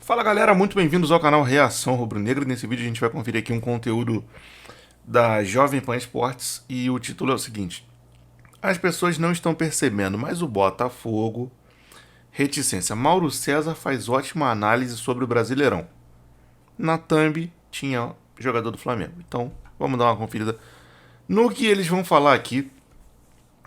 Fala galera, muito bem-vindos ao canal Reação Rubro-Negra. Nesse vídeo a gente vai conferir aqui um conteúdo da Jovem Pan Esportes e o título é o seguinte: as pessoas não estão percebendo, mas o Botafogo, reticência. Mauro César faz ótima análise sobre o Brasileirão. Na thumb tinha jogador do Flamengo. Então vamos dar uma conferida no que eles vão falar aqui.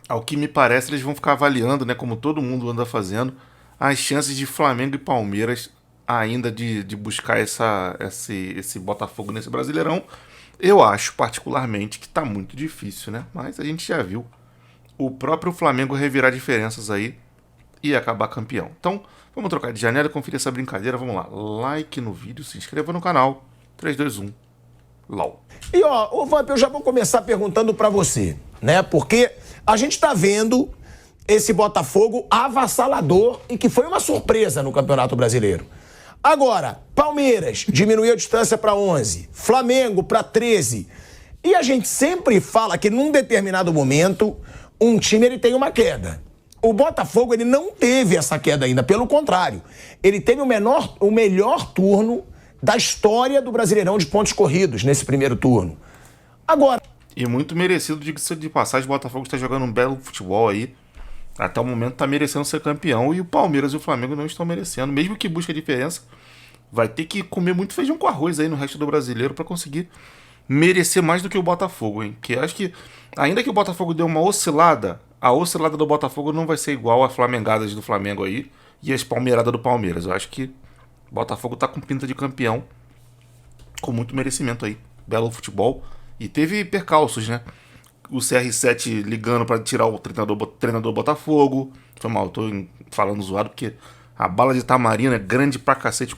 Ao que me parece, eles vão ficar avaliando, né, como todo mundo anda fazendo, as chances de Flamengo e Palmeiras ainda de buscar esse Botafogo nesse Brasileirão. Eu acho particularmente que tá muito difícil, né? Mas a gente já viu o próprio Flamengo revirar diferenças aí e acabar campeão. Então, vamos trocar de janela e conferir essa brincadeira. Vamos lá, like no vídeo, se inscreva no canal. 3, 2, 1, LOL. E ó, ô Vamp, eu já vou começar perguntando pra você, né? Porque a gente tá vendo esse Botafogo avassalador e que foi uma surpresa no Campeonato Brasileiro. Agora, Palmeiras diminuiu a distância para 11, Flamengo para 13. E a gente sempre fala que num determinado momento um time ele tem uma queda. O Botafogo ele não teve essa queda ainda, pelo contrário. Ele teve o melhor turno da história do Brasileirão de pontos corridos nesse primeiro turno. Agora... E muito merecido, diga-se de passagem, o Botafogo está jogando um belo futebol aí. Até o momento está merecendo ser campeão e o Palmeiras e o Flamengo não estão merecendo. Mesmo que busque a diferença, vai ter que comer muito feijão com arroz aí no resto do Brasileiro para conseguir merecer mais do que o Botafogo, hein? Que acho que, ainda que o Botafogo dê uma oscilada, a oscilada do Botafogo não vai ser igual às flamengadas do Flamengo aí e as palmeiradas do Palmeiras. Eu acho que o Botafogo tá com pinta de campeão, com muito merecimento aí. Belo futebol. E teve percalços, né? O CR7 ligando pra tirar o treinador Botafogo. Foi mal, eu tô falando zoado porque a bala de Tamarina é grande pra cacete.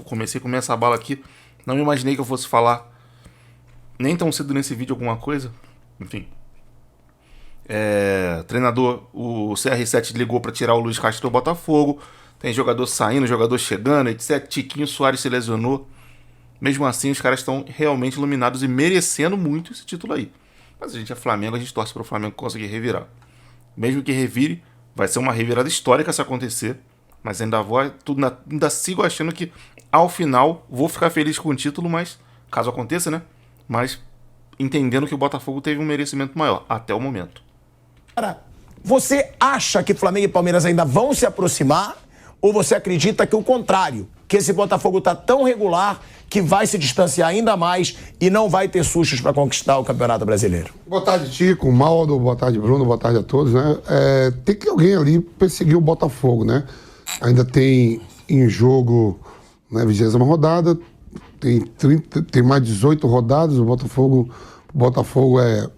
Comecei a comer essa bala aqui. Não me imaginei que eu fosse falar nem tão cedo nesse vídeo alguma coisa. Enfim. Treinador, o CR7 ligou pra tirar o Luiz Castro do Botafogo. Tem jogador saindo, jogador chegando, etc. Tiquinho Soares se lesionou. Mesmo assim, os caras estão realmente iluminados e merecendo muito esse título aí. Mas a gente é Flamengo, a gente torce para o Flamengo conseguir revirar. Mesmo que revire, vai ser uma revirada histórica se acontecer. Mas ainda sigo achando que ao final vou ficar feliz com o título, mas caso aconteça, né? Mas entendendo que o Botafogo teve um merecimento maior até o momento. Cara, você acha que Flamengo e Palmeiras ainda vão se aproximar? Ou você acredita que o contrário, que esse Botafogo tá tão regular que vai se distanciar ainda mais e não vai ter sustos para conquistar o Campeonato Brasileiro? Boa tarde, Tico, Maldo, boa tarde, Bruno, boa tarde a todos, né? Tem que alguém ali perseguir o Botafogo, né? Ainda tem em jogo, né, 20ª rodada, tem mais 18 rodadas, o Botafogo é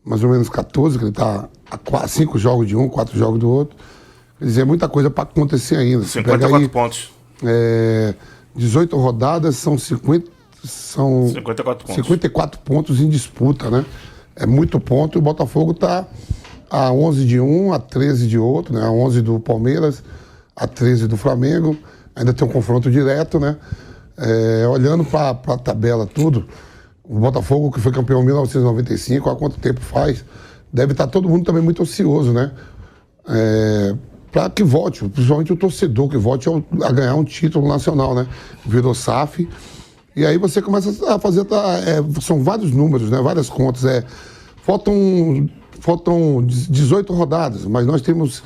mais ou menos 14, que ele tá a 5 jogos de um, 4 jogos do outro. Quer dizer, é muita coisa para acontecer ainda. 54 pontos. 18 rodadas, são 54 pontos em disputa, né? É muito ponto e o Botafogo está a 11 de um, a 13 de outro, né? A 11 do Palmeiras, a 13 do Flamengo. Ainda tem um confronto direto, né? Olhando para a tabela, tudo, o Botafogo, que foi campeão em 1995, há quanto tempo faz? Deve estar todo mundo também muito ansioso, né? Para que volte, principalmente o torcedor, que volte a ganhar um título nacional, né? Virou SAF. E aí você começa a fazer, são vários números, né? Várias contas. Faltam 18 rodadas, mas nós temos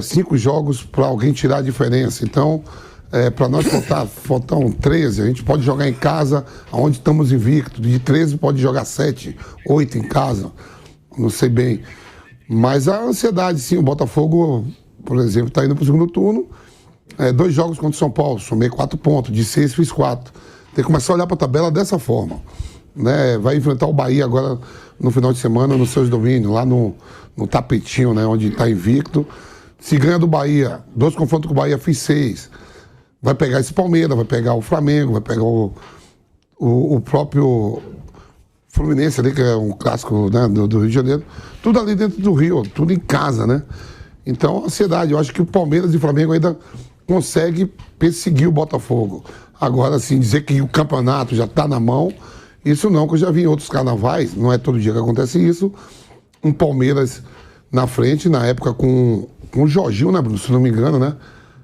5 jogos para alguém tirar a diferença. Então, para nós faltam 13. A gente pode jogar em casa, onde estamos invictos. De 13 pode jogar 7, 8 em casa. Não sei bem. Mas a ansiedade, sim, o Botafogo, por exemplo, está indo para o segundo turno. 2 jogos contra o São Paulo, somei 4 pontos. De 6 fiz 4. Tem que começar a olhar para a tabela dessa forma, né? Vai enfrentar o Bahia agora no final de semana, nos seus domínios, lá no Tapetinho, né? Onde está invicto. Se ganha do Bahia, 2 confrontos com o Bahia, fiz 6. Vai pegar esse Palmeiras, vai pegar o Flamengo, vai pegar o próprio Fluminense ali, que é um clássico, né, do Rio de Janeiro. Tudo ali dentro do Rio, tudo em casa, né? Então, ansiedade. Eu acho que o Palmeiras e o Flamengo ainda conseguem perseguir o Botafogo. Agora, assim, dizer que o campeonato já está na mão, isso não, que eu já vi em outros carnavais, não é todo dia que acontece isso. Um Palmeiras na frente, na época com o Jorginho, né, Bruno? Se não me engano, né?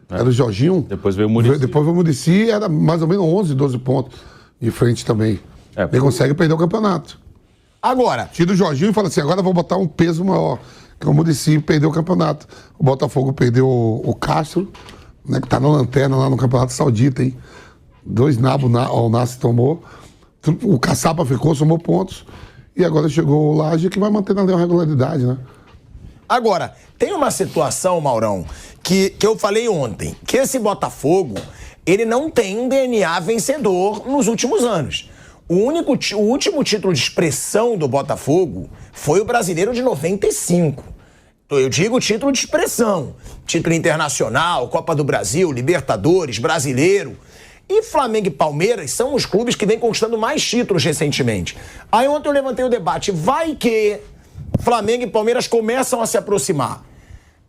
Era o Jorginho. Depois veio o Muricy. Depois veio o Muricy, era mais ou menos 11, 12 pontos de frente também. Ele consegue perder o campeonato. Agora, Tira o Jorginho e fala assim, agora eu vou botar um peso maior. Que o Muricy perdeu o campeonato. O Botafogo perdeu o Castro, né, que tá na lanterna lá no Campeonato Saudita, hein? 2 nabos o Nasce tomou. O Caçapa ficou, somou pontos. E agora chegou o Laje, que vai manter na regularidade, né? Agora, tem uma situação, Maurão, que eu falei ontem, que esse Botafogo, ele não tem um DNA vencedor nos últimos anos. O último título de expressão do Botafogo foi o Brasileiro de 95. Eu digo título de expressão. Título internacional, Copa do Brasil, Libertadores, Brasileiro. E Flamengo e Palmeiras são os clubes que vêm conquistando mais títulos recentemente. Aí ontem eu levantei o debate, vai que Flamengo e Palmeiras começam a se aproximar.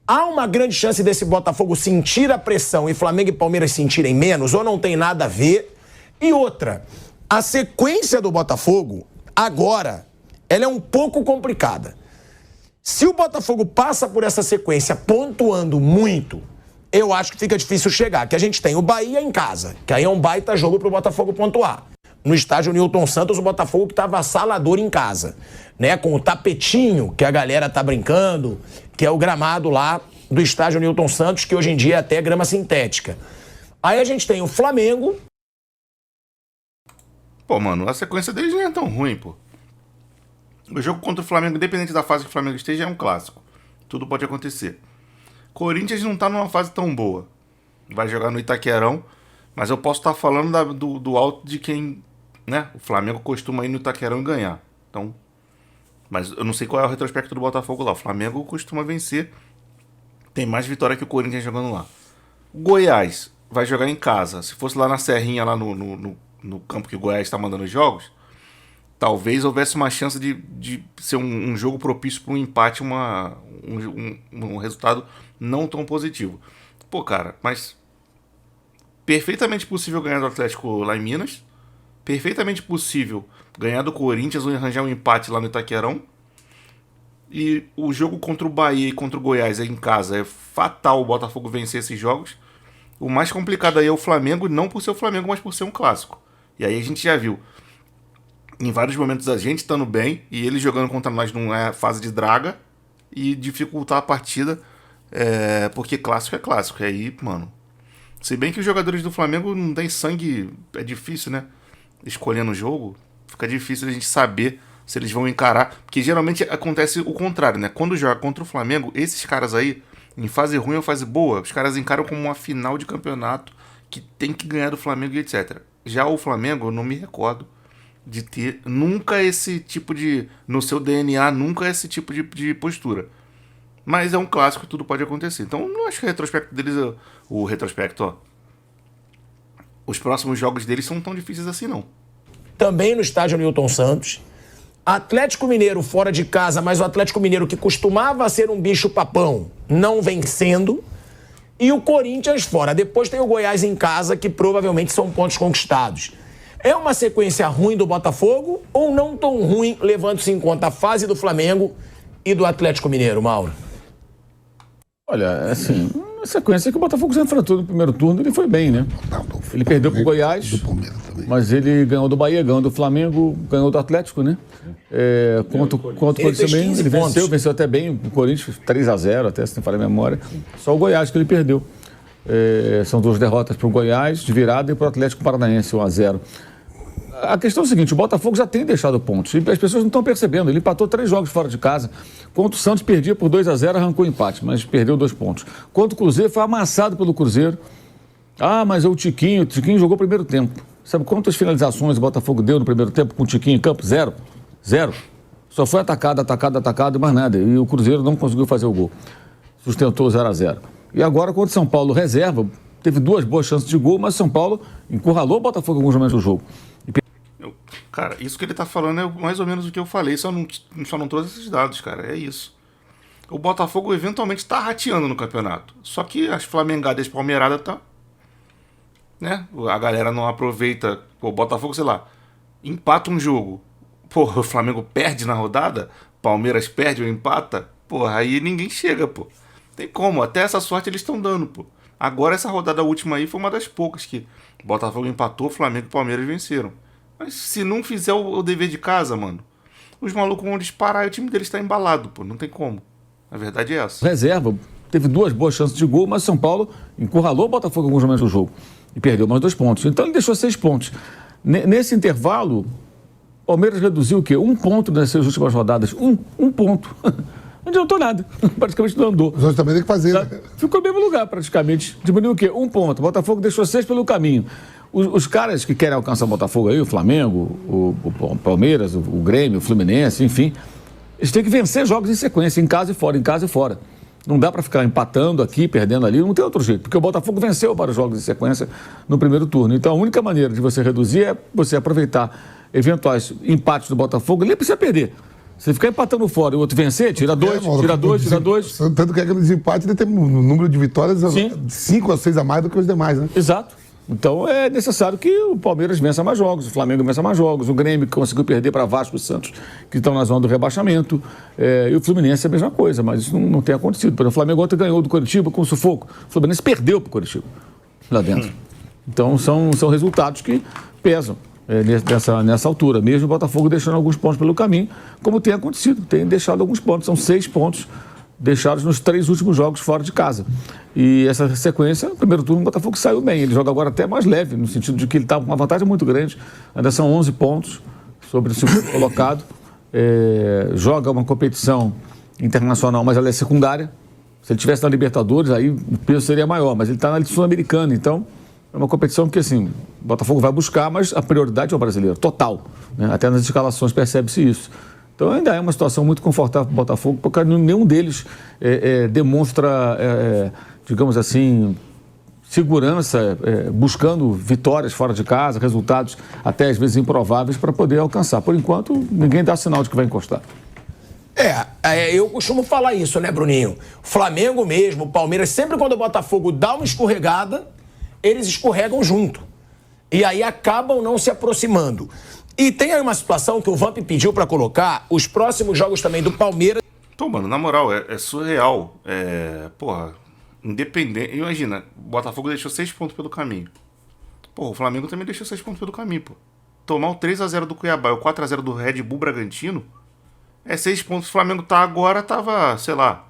Há uma grande chance desse Botafogo sentir a pressão e Flamengo e Palmeiras sentirem menos, ou não tem nada a ver? E outra, a sequência do Botafogo, agora, ela é um pouco complicada. Se o Botafogo passa por essa sequência pontuando muito, eu acho que fica difícil chegar. Que a gente tem o Bahia em casa, que aí é um baita jogo pro Botafogo pontuar. No estádio Newton Santos, o Botafogo que tá avassalador em casa, né? Com o tapetinho que a galera tá brincando, que é o gramado lá do estádio Newton Santos, que hoje em dia é até grama sintética. Aí a gente tem o Flamengo. Pô, mano, a sequência deles não é tão ruim, pô. O jogo contra o Flamengo, independente da fase que o Flamengo esteja, é um clássico. Tudo pode acontecer. Corinthians não tá numa fase tão boa. Vai jogar no Itaquerão, mas eu posso estar falando do alto de quem, né? O Flamengo costuma ir no Itaquerão e ganhar. Então, mas eu não sei qual é o retrospecto do Botafogo lá. O Flamengo costuma vencer. Tem mais vitória que o Corinthians jogando lá. O Goiás vai jogar em casa. Se fosse lá na Serrinha, lá no campo que o Goiás está mandando os jogos, talvez houvesse uma chance de ser um jogo propício para um empate, um resultado não tão positivo. Pô, cara, mas perfeitamente possível ganhar do Atlético lá em Minas, perfeitamente possível ganhar do Corinthians ou arranjar um empate lá no Itaquerão. E o jogo contra o Bahia e contra o Goiás aí em casa é fatal o Botafogo vencer esses jogos. O mais complicado aí é o Flamengo, não por ser o Flamengo, mas por ser um clássico. E aí a gente já viu em vários momentos a gente estando bem e eles jogando contra nós numa fase de draga e dificultar a partida, porque clássico é clássico. E aí, mano, se bem que os jogadores do Flamengo não têm sangue, é difícil, né? Escolhendo o jogo, fica difícil a gente saber se eles vão encarar, porque geralmente acontece o contrário, né? Quando joga contra o Flamengo, esses caras aí, em fase ruim ou fase boa, os caras encaram como uma final de campeonato que tem que ganhar do Flamengo e etc. Já o Flamengo, eu não me recordo de ter nunca esse tipo de... no seu DNA, nunca esse tipo de postura. Mas é um clássico, tudo pode acontecer. Então, não acho que o retrospecto deles... O retrospecto, ó. Os próximos jogos deles são tão difíceis assim, não. Também no estádio Newton Santos. Atlético Mineiro fora de casa, mas o Atlético Mineiro que costumava ser um bicho papão, não vencendo. E o Corinthians fora. Depois tem o Goiás em casa, que provavelmente são pontos conquistados. É uma sequência ruim do Botafogo ou não tão ruim, levando-se em conta a fase do Flamengo e do Atlético Mineiro, Mauro? Olha, assim, uma sequência que o Botafogo se enfrentou no primeiro turno, ele foi bem, né? Ele perdeu pro Goiás, mas ele ganhou do Bahia, ganhou do Flamengo, ganhou do Atlético, né? Contra o Corinthians também, ele venceu até bem o Corinthians, 3-0, até se não falha a memória. Só o Goiás que ele perdeu. São 2 derrotas pro Goiás, de virada, e pro Atlético Paranaense, 1-0. A questão é o seguinte, o Botafogo já tem deixado pontos, e as pessoas não estão percebendo. Ele empatou 3 jogos fora de casa. Contra o Santos, perdia por 2-0, arrancou empate, mas perdeu 2 pontos. Contra o Cruzeiro, foi amassado pelo Cruzeiro. Ah, mas o Tiquinho jogou o primeiro tempo. Sabe quantas finalizações o Botafogo deu no primeiro tempo com o Tiquinho em campo? 0. Só foi atacado e mais nada. E o Cruzeiro não conseguiu fazer o gol. Sustentou 0-0. E agora, contra o São Paulo, reserva, teve 2 boas chances de gol, mas o São Paulo encurralou o Botafogo em alguns momentos do jogo. Cara, isso que ele tá falando é mais ou menos o que eu falei, só não trouxe esses dados, cara, é isso. O Botafogo eventualmente tá rateando no campeonato, só que as flamengadas e as palmeiradas tá, né, a galera não aproveita, pô, o Botafogo, sei lá, empata um jogo, pô, o Flamengo perde na rodada, Palmeiras perde ou empata, pô, aí ninguém chega, pô. Tem como, até essa sorte eles estão dando, pô. Agora essa rodada última aí foi uma das poucas que Botafogo empatou, Flamengo e Palmeiras venceram. Mas se não fizer o dever de casa, mano, os malucos vão disparar e o time deles tá embalado, pô. Não tem como. A verdade é essa. Reserva, teve 2 boas chances de gol, mas o São Paulo encurralou o Botafogo em alguns momentos do jogo e perdeu mais 2 pontos. Então ele deixou 6 pontos. Nesse intervalo, o Palmeiras reduziu o quê? 1 ponto nessas últimas rodadas. Um ponto. Não adiantou nada. Praticamente não andou. Os outros também tem que fazer. Né? Ficou no mesmo lugar, praticamente. Diminuiu o quê? 1 ponto. O Botafogo deixou 6 pelo caminho. Os caras que querem alcançar o Botafogo aí, o Flamengo, o Palmeiras, o Grêmio, o Fluminense, enfim, eles têm que vencer jogos em sequência, em casa e fora, em casa e fora. Não dá para ficar empatando aqui, perdendo ali, não tem outro jeito, porque o Botafogo venceu vários jogos em sequência no primeiro turno. Então a única maneira de você reduzir é você aproveitar eventuais empates do Botafogo, nem precisa perder. Se ficar empatando fora e o outro vencer, tira 2, tira 2, tira 2. Tanto que aquele desempate ele tem um número de vitórias 5 ou 6 a mais do que os demais, né? Exato. Então é necessário que o Palmeiras vença mais jogos, o Flamengo vença mais jogos, o Grêmio que conseguiu perder para Vasco e Santos, que estão na zona do rebaixamento, e o Fluminense é a mesma coisa, mas isso não tem acontecido. Por exemplo, o Flamengo ontem ganhou do Coritiba com sufoco, o Fluminense perdeu para o Coritiba, lá dentro. Então são resultados que pesam nessa altura, mesmo o Botafogo deixando alguns pontos pelo caminho, como tem acontecido, tem deixado alguns pontos, são 6 pontos deixados nos 3 últimos jogos fora de casa. E essa sequência, no primeiro turno, o Botafogo saiu bem. Ele joga agora até mais leve, no sentido de que ele está com uma vantagem muito grande. Ainda são 11 pontos sobre o segundo colocado. Joga uma competição internacional, mas ela é secundária. Se ele estivesse na Libertadores, aí o peso seria maior. Mas ele está na Sul-Americana, então é uma competição que, assim, o Botafogo vai buscar, mas a prioridade é o brasileiro, total. Né? Até nas escalações percebe-se isso. Então ainda é uma situação muito confortável para o Botafogo, porque nenhum deles demonstra, digamos assim, segurança, buscando vitórias fora de casa, resultados até às vezes improváveis para poder alcançar. Por enquanto, ninguém dá sinal de que vai encostar. Eu costumo falar isso, né, Bruninho? O Flamengo mesmo, o Palmeiras, sempre quando o Botafogo dá uma escorregada, eles escorregam junto. E aí acabam não se aproximando. E tem aí uma situação que o Vamp pediu pra colocar, os próximos jogos também do Palmeiras. Então, mano, na moral, é surreal. Porra, independente. Imagina, o Botafogo deixou 6 pontos pelo caminho. Porra, o Flamengo também deixou 6 pontos pelo caminho, pô. Tomar o 3x0 do Cuiabá e o 4x0 do Red Bull Bragantino, 6 pontos. O Flamengo tá agora, tava, sei lá,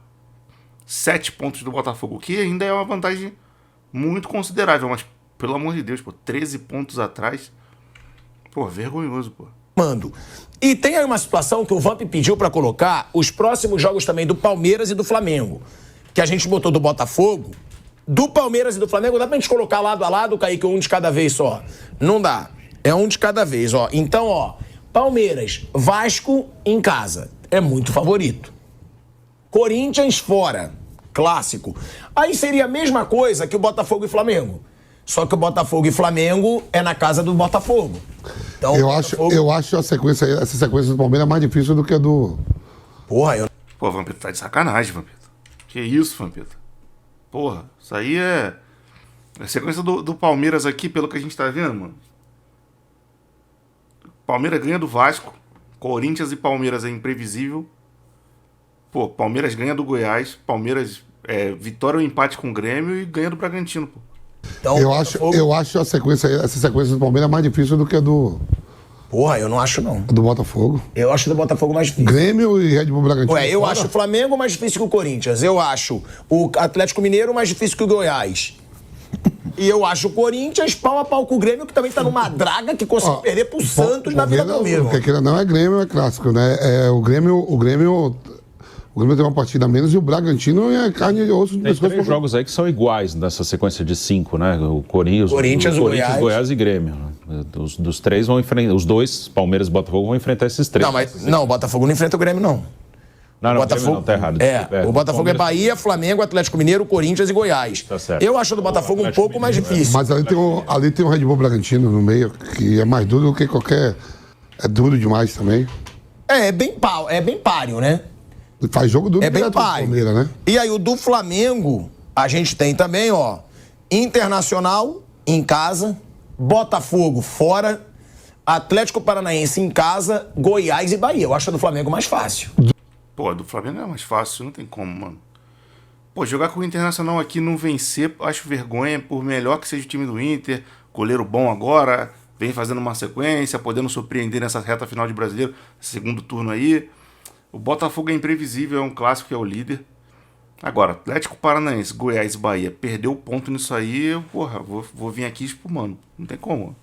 7 pontos do Botafogo, que ainda é uma vantagem muito considerável, mas, pelo amor de Deus, pô, 13 pontos atrás. Pô, vergonhoso, pô. E tem aí uma situação que o Vamp pediu pra colocar, os próximos jogos também do Palmeiras e do Flamengo. Que a gente botou do Botafogo. Do Palmeiras e do Flamengo, dá pra gente colocar lado a lado, Kaique, um de cada vez só? Não dá. É um de cada vez, ó. Então, ó, Palmeiras, Vasco em casa. É muito favorito. Corinthians fora. Clássico. Aí seria a mesma coisa que o Botafogo e Flamengo. Só que o Botafogo e Flamengo é na casa do Botafogo. Então, eu acho essa sequência do Palmeiras mais difícil do que a do... Pô, Vampeta, tá de sacanagem, Vampeta. Que isso, Vampeta? Porra, isso aí é... A sequência do Palmeiras aqui, pelo que a gente tá vendo, mano. Palmeiras ganha do Vasco. Corinthians e Palmeiras é imprevisível. Pô, Palmeiras ganha do Goiás. Palmeiras vitória ou empate com o Grêmio e ganha do Bragantino, pô. Então, eu acho essa sequência do Palmeiras mais difícil do que a do... eu não acho, não. A do Botafogo. Eu acho do Botafogo mais difícil. Grêmio e Red Bull Bragantino. Eu acho o Flamengo mais difícil que o Corinthians. Eu acho o Atlético Mineiro mais difícil que o Goiás. E eu acho o Corinthians pau a pau com o Grêmio, que também tá numa draga que conseguiu perder pro Santos na vida do mesmo. Porque aquilo não é Grêmio, é clássico, né? O Grêmio tem uma partida a menos e o Bragantino é carne de osso. Tem 3 jogos aí que são iguais nessa sequência de 5, né? O Corinthians, Goiás e Grêmio. Dos 3 vão enfrentar, os 2, Palmeiras e Botafogo, vão enfrentar esses 3. Não, o Botafogo não enfrenta o Grêmio, não. Não, o Botafogo, tá errado. O Botafogo é Bahia, Flamengo, Atlético Mineiro, Corinthians e Goiás. Tá certo. Eu acho do Botafogo um pouco mais difícil. Mas ali tem um Red Bull Bragantino no meio, que é mais duro do que qualquer... É duro demais também. É bem páreo, né? Faz jogo duro bem páreo. Palmeiras, né? E aí o do Flamengo, a gente tem também, ó, Internacional em casa, Botafogo fora, Atlético Paranaense em casa, Goiás e Bahia. Eu acho a do Flamengo mais fácil. Pô, a do Flamengo é mais fácil, não tem como, mano. Pô, jogar com o Internacional aqui não vencer, acho vergonha, por melhor que seja o time do Inter, goleiro bom agora, vem fazendo uma sequência, podendo surpreender nessa reta final de Brasileiro, segundo turno aí. O Botafogo é imprevisível, é um clássico que é o líder. Agora, Atlético Paranaense, Goiás e Bahia, perdeu o ponto nisso aí, eu, porra, vou vir aqui espumando. Não tem como.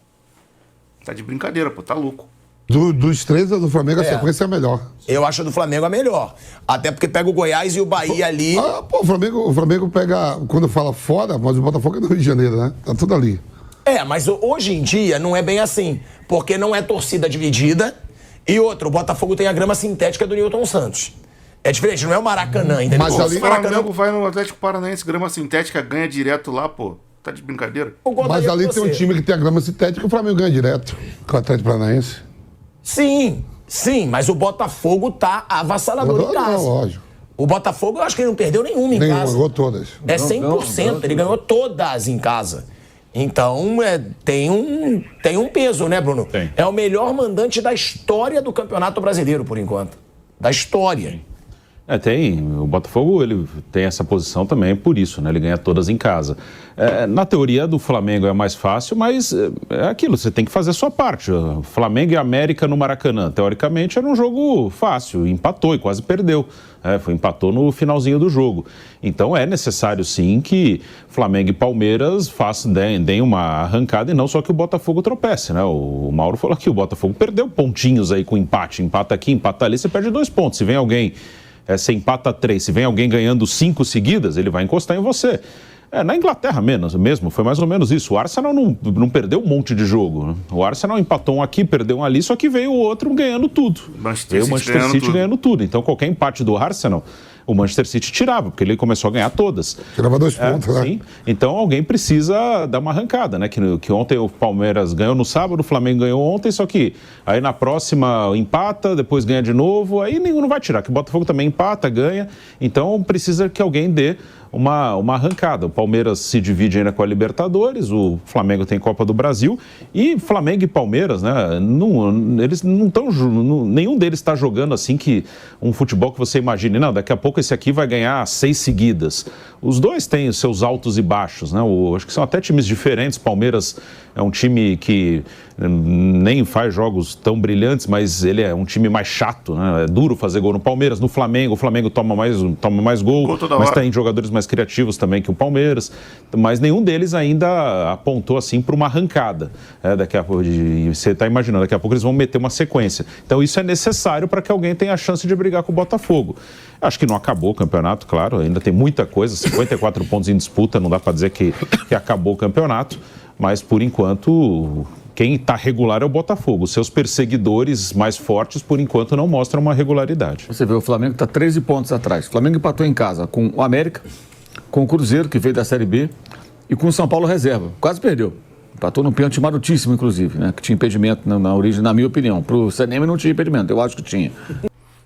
Tá de brincadeira, pô, tá louco. Dos três, a do Flamengo, a sequência é a melhor. Eu acho a do Flamengo a melhor. Até porque pega o Goiás e o Bahia ali. O Flamengo pega, quando fala fora, mas o Botafogo é do Rio de Janeiro, né? Tá tudo ali. Mas hoje em dia não é bem assim. Porque não é torcida dividida. E outro, o Botafogo tem a grama sintética do Newton Santos. É diferente, não é o Maracanã, entendeu? Mas ali o Flamengo vai no Atlético Paranaense, grama sintética, ganha direto lá, pô. Tá de brincadeira? Mas ali tem um time que tem a grama sintética e o Flamengo ganha direto com o Atlético Paranaense. Sim, mas o Botafogo tá avassalador em casa. Não, lógico. O Botafogo, eu acho que ele não perdeu nenhuma em casa. Nenhuma, ganhou todas. É 100%, ele ganhou todas em casa. Então, tem um peso, né, Bruno? Tem. É o melhor mandante da história do Campeonato Brasileiro, por enquanto. Da história. O Botafogo ele tem essa posição também por isso, né? Ele ganha todas em casa. Na teoria do Flamengo é mais fácil, mas é aquilo, você tem que fazer a sua parte. O Flamengo e América no Maracanã, teoricamente era um jogo fácil, empatou e quase perdeu. Empatou no finalzinho do jogo. Então é necessário sim que Flamengo e Palmeiras deem uma arrancada e não só que o Botafogo tropece, né? O Mauro falou que o Botafogo perdeu pontinhos aí com empate, empata aqui, empata ali, você perde 2 pontos. Se vem alguém... você empata 3, se vem alguém ganhando 5 seguidas, ele vai encostar em você. Na Inglaterra mesmo, foi mais ou menos isso. O Arsenal não perdeu um monte de jogo. Né? O Arsenal empatou um aqui, perdeu um ali, só que veio o outro ganhando tudo. Veio o Manchester City ganhando tudo. Então qualquer empate do Arsenal, o Manchester City tirava, porque ele começou a ganhar todas. Tirava 2 pontos, né? Sim. Então alguém precisa dar uma arrancada, né? Que ontem o Palmeiras ganhou no sábado, o Flamengo ganhou ontem, só que aí na próxima empata, depois ganha de novo, aí nenhum não vai tirar, que o Botafogo também empata, ganha. Então precisa que alguém dê uma arrancada. O Palmeiras se divide ainda com a Libertadores, o Flamengo tem Copa do Brasil e Flamengo e Palmeiras, né? Eles não estão, nenhum deles está jogando assim que um futebol que você imagine, não, daqui a pouco esse aqui vai ganhar 6 seguidas. Os dois têm os seus altos e baixos, né? Acho que são até times diferentes. Palmeiras é um time que nem faz jogos tão brilhantes, mas ele é um time mais chato, né? É duro fazer gol no Palmeiras. No Flamengo, o Flamengo toma mais gol, mas tem jogadores mais criativos também que o Palmeiras. Mas nenhum deles ainda apontou assim para uma arrancada. Daqui a pouco, você está imaginando, daqui a pouco eles vão meter uma sequência. Então isso é necessário para que alguém tenha a chance de brigar com o Botafogo. Acho que não acabou o campeonato, claro, ainda tem muita coisa, 54 pontos em disputa, não dá para dizer que acabou o campeonato, mas por enquanto quem está regular é o Botafogo. Seus perseguidores mais fortes, por enquanto, não mostram uma regularidade. Você vê, o Flamengo está 13 pontos atrás. O Flamengo empatou em casa com o América, com o Cruzeiro, que veio da Série B, e com o São Paulo reserva. Quase perdeu. Empatou num pênalti marotíssimo, inclusive, né? Que tinha impedimento na origem, na minha opinião. Para o CNM não tinha impedimento, eu acho que tinha.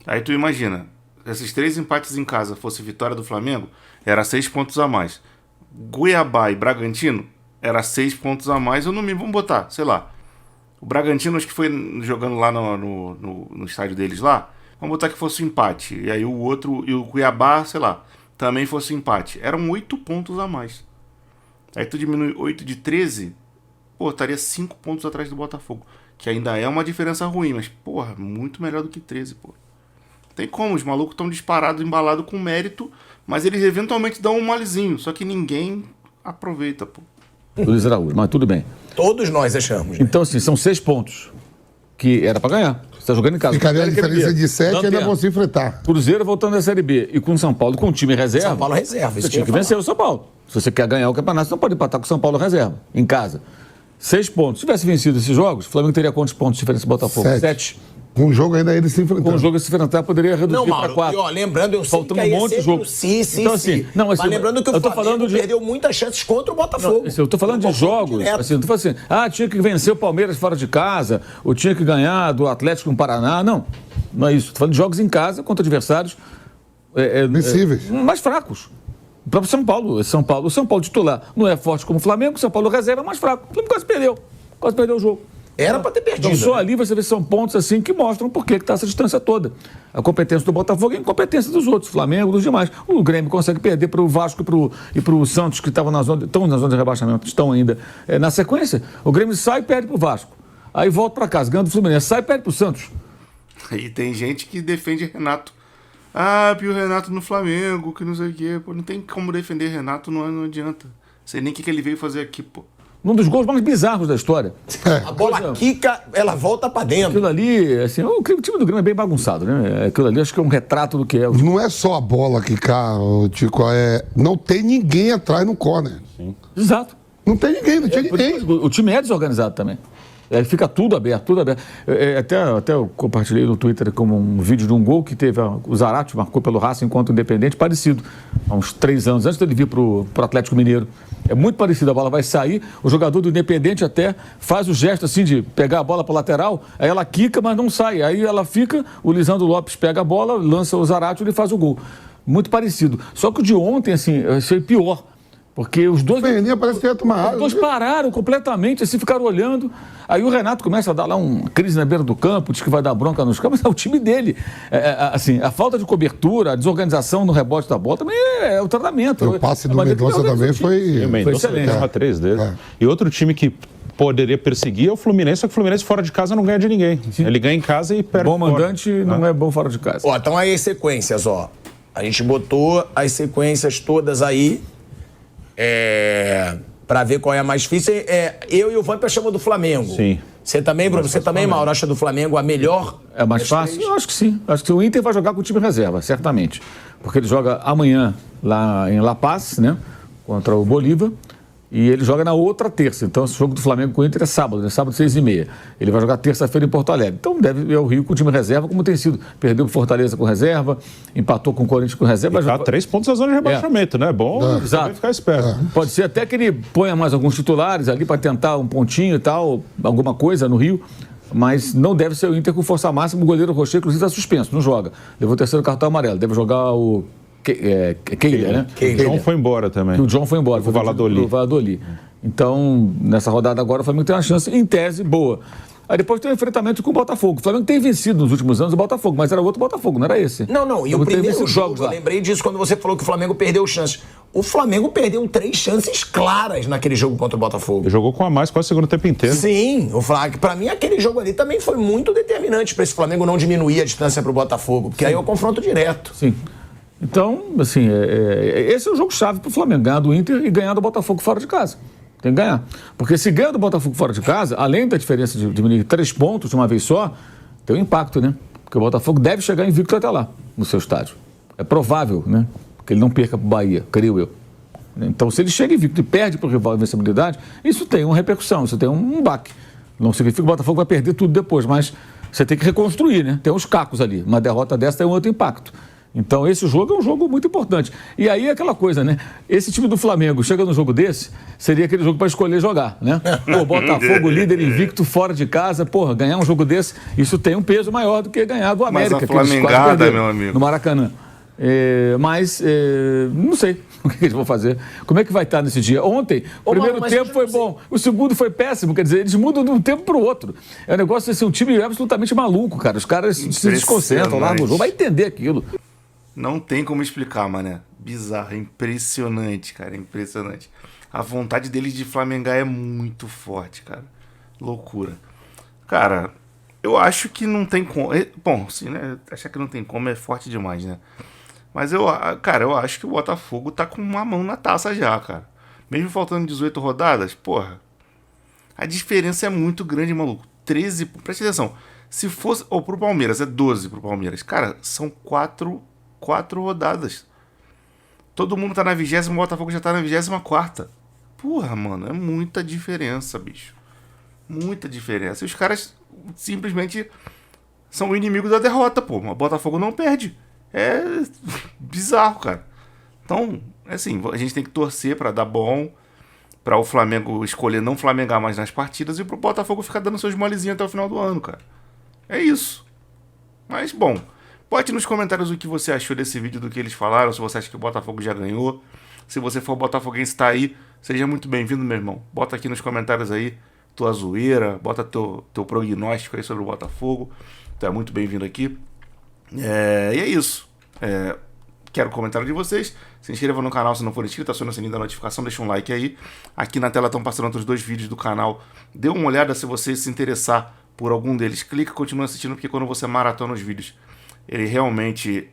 Aí tu imagina, esses 3 empates em casa fosse vitória do Flamengo, era 6 pontos a mais. Cuiabá e Bragantino, era 6 pontos a mais, vamos botar, sei lá. O Bragantino acho que foi jogando lá no estádio deles lá, vamos botar que fosse um empate. E aí o outro, e o Cuiabá, sei lá, também fosse um empate. Eram 8 pontos a mais. Aí tu diminui 8 de 13, pô, estaria 5 pontos atrás do Botafogo. Que ainda é uma diferença ruim, mas, porra, muito melhor do que 13, pô. Tem como, os malucos estão disparados, embalados com mérito, mas eles eventualmente dão um malezinho, só que ninguém aproveita, pô. Luiz Araújo, mas tudo bem. Todos nós achamos. Então, assim, são 6 pontos que era para ganhar. Você está jogando em casa. Ficaria a diferença de 7 e ainda vão se enfrentar. Cruzeiro voltando da Série B e com o São Paulo, com o time reserva. São Paulo reserva. Você tinha que vencer o São Paulo. Se você quer ganhar o campeonato, você não pode empatar com o São Paulo reserva, em casa. 6 pontos. Se tivesse vencido esses jogos, o Flamengo teria quantos pontos de diferença do Botafogo? 7. Com o jogo ainda ele se enfrentando. Com o jogo se enfrentar, poderia reduzir para 4. E, lembrando, eu sei faltando um monte de jogo. Então, assim, mas lembrando que o Flamengo perdeu muitas chances contra o Botafogo. Não, eu estou falando de jogos. Assim, eu tô falando assim, tinha que vencer o Palmeiras fora de casa, ou tinha que ganhar do Atlético no Paraná. Não é isso. Estou falando de jogos em casa contra adversários vencíveis. Mais fracos. O próprio São Paulo. O São Paulo titular não é forte como o Flamengo, o São Paulo reserva é mais fraco. O Flamengo quase perdeu o jogo. Era pra ter perdido. Então, só ali você vê, são pontos assim que mostram por que está essa distância toda. A competência do Botafogo e a incompetência dos outros, Flamengo, dos demais. O Grêmio consegue perder para o Vasco e para o Santos, que estão na zona de rebaixamento, estão ainda na sequência. O Grêmio sai e perde para o Vasco. Aí volta para casa, ganha do Fluminense, sai e perde para o Santos. E tem gente que defende Renato. Ah, e o Renato no Flamengo, que não sei o quê. Pô, não tem como defender Renato, não adianta. Sei nem o que ele veio fazer aqui, pô. Um dos gols mais bizarros da história. A bola quica, ela volta pra dentro. Aquilo ali, assim, o time do Grêmio é bem bagunçado, né? Aquilo ali acho que é um retrato do que é. Não é só a bola que cai, Tico, não tem ninguém atrás no corner. Sim. Exato. Não tem ninguém, não tinha ninguém. O time é desorganizado também. Fica tudo aberto, tudo aberto. Até eu compartilhei no Twitter como um vídeo de um gol que teve, o Zarate marcou pelo Racing enquanto Independente, parecido, há uns 3 anos, antes dele vir pro Atlético Mineiro. É muito parecido, a bola vai sair, o jogador do Independente até faz o gesto assim de pegar a bola para lateral, aí ela quica, mas não sai. Aí ela fica, o Lisandro Lopes pega a bola, lança o Zarate e ele faz o gol. Muito parecido. Só que o de ontem, assim, eu achei pior. Porque os dois. Parece que ia tomar água. Os dois pararam completamente, assim, ficaram olhando. Aí o Renato começa a dar lá uma crise na beira do campo, diz que vai dar bronca nos campos, mas é o time dele. Assim, a falta de cobertura, a desorganização no rebote da bola também é o tratamento. O passe do Mendonça também foi. O Mendonça foi 3 dele. E outro time que poderia perseguir é o Fluminense, só que o Fluminense fora de casa não ganha de ninguém. Sim. Ele ganha em casa e perde. Bom mandante não é bom fora de casa. Então aí as sequências, A gente botou as sequências todas aí. Pra ver qual é a mais difícil. Eu e o Vampa chamamos do Flamengo. Sim. Você também, Bruno? Você também, Mauro, acha do Flamengo a melhor? É mais fácil? Eu acho que sim. Acho que o Inter vai jogar com o time reserva, certamente. Porque ele joga amanhã lá em La Paz, né? Contra o Bolívar. E ele joga na outra terça. Então, esse jogo do Flamengo com o Inter é sábado, né? Sábado, 6h30. Ele vai jogar terça-feira em Porto Alegre. Então, deve ir ao Rio com o time reserva, como tem sido. Perdeu pro Fortaleza com reserva, empatou com o Corinthians com reserva. Tá 3 pontos da zona de rebaixamento, né? Bom, ficar esperto. Pode ser até que ele ponha mais alguns titulares ali para tentar um pontinho e tal, alguma coisa no Rio. Mas não deve ser o Inter com força máxima. O goleiro Rocher, inclusive, está suspenso, não joga. Levou o 3º cartão amarelo. Deve jogar o Keiler, né? O John foi embora também. O John foi embora. Foi o Valladolid. Então, nessa rodada agora, o Flamengo tem uma chance, em tese, boa. Aí depois tem um enfrentamento com o Botafogo. O Flamengo tem vencido nos últimos anos o Botafogo, mas era outro Botafogo, não era esse. Não. E o primeiro jogo, eu lembrei disso quando você falou que o Flamengo perdeu chances. O Flamengo perdeu 3 chances claras naquele jogo contra o Botafogo. Ele jogou com a mais quase o segundo tempo inteiro. Sim, pra mim aquele jogo ali também foi muito determinante para esse Flamengo não diminuir a distância pro Botafogo, porque aí é o confronto direto. Sim. Então, assim, esse é o jogo-chave pro Flamengo, ganhar do Inter e ganhar do Botafogo fora de casa. Tem que ganhar. Porque se ganha do Botafogo fora de casa, além da diferença de diminuir 3 pontos de uma vez só, tem um impacto, né? Porque o Botafogo deve chegar invicto até lá, no seu estádio. É provável, né? Que ele não perca pro Bahia, creio eu. Então, se ele chega invicto e perde pro rival a invencibilidade, isso tem uma repercussão, isso tem um baque. Não significa que o Botafogo vai perder tudo depois, mas você tem que reconstruir, né? Tem uns cacos ali. Uma derrota dessa tem um outro impacto. Então, esse jogo é um jogo muito importante. E aí, aquela coisa, né? Esse time do Flamengo chega num jogo desse, seria aquele jogo para escolher jogar, né? Pô, Botafogo, líder invicto, fora de casa, porra, ganhar um jogo desse, isso tem um peso maior do que ganhar do América. Mas a Flamengada, meu amigo. No Maracanã. Mas, não sei o que eles vão fazer. Como é que vai estar nesse dia? Ontem, o primeiro tempo foi bom, o segundo foi péssimo, quer dizer, eles mudam de um tempo para o outro. É um negócio assim, um time absolutamente maluco, cara. Os caras se desconcentram lá no jogo, vai entender aquilo. Não tem como explicar, mané. Bizarro, é impressionante, cara, é impressionante. A vontade deles de flamengar é muito forte, cara. Loucura. Cara, eu acho que não tem como... Bom, sim, né? Achar que não tem como é forte demais, né? Mas eu acho que o Botafogo tá com uma mão na taça já, cara. Mesmo faltando 18 rodadas, porra. A diferença é muito grande, maluco. 13... Presta atenção. Se fosse... Ou pro Palmeiras, é 12 pro Palmeiras. Cara, são 4 rodadas. Todo mundo tá na 20ª, o Botafogo já tá na 24ª. Porra, mano, é muita diferença, bicho. Muita diferença. E os caras simplesmente são inimigos da derrota, pô. O Botafogo não perde. É bizarro, cara. Então, assim, a gente tem que torcer pra dar bom, pra o Flamengo escolher não flamengar mais nas partidas e pro Botafogo ficar dando seus molezinhos até o final do ano, cara. É isso. Mas, bom... Bote nos comentários o que você achou desse vídeo, do que eles falaram, se você acha que o Botafogo já ganhou. Se você for botafoguense e tá aí, seja muito bem-vindo, meu irmão. Bota aqui nos comentários aí tua zoeira, bota teu prognóstico aí sobre o Botafogo. Tu é muito bem-vindo aqui. E é isso. Quero o comentário de vocês. Se inscreva no canal se não for inscrito, aciona o sininho da notificação, deixa um like aí. Aqui na tela estão passando outros 2 vídeos do canal. Dê uma olhada se você se interessar por algum deles. Clica e continua assistindo, porque quando você maratona os vídeos, ele realmente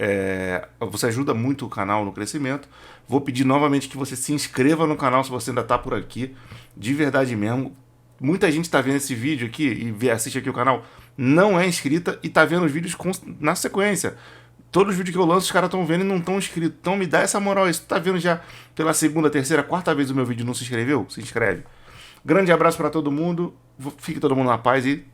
você ajuda muito o canal no crescimento. Vou pedir novamente que você se inscreva no canal se você ainda está por aqui, de verdade mesmo. Muita gente está vendo esse vídeo aqui e assiste aqui o canal, não é inscrita e está vendo os vídeos na sequência. Todos os vídeos que eu lanço, os caras estão vendo e não estão inscritos. Então me dá essa moral aí. Se tu tá vendo já pela segunda, terceira, quarta vez o meu vídeo e não se inscreveu, se inscreve. Grande abraço para todo mundo. Fique todo mundo na paz e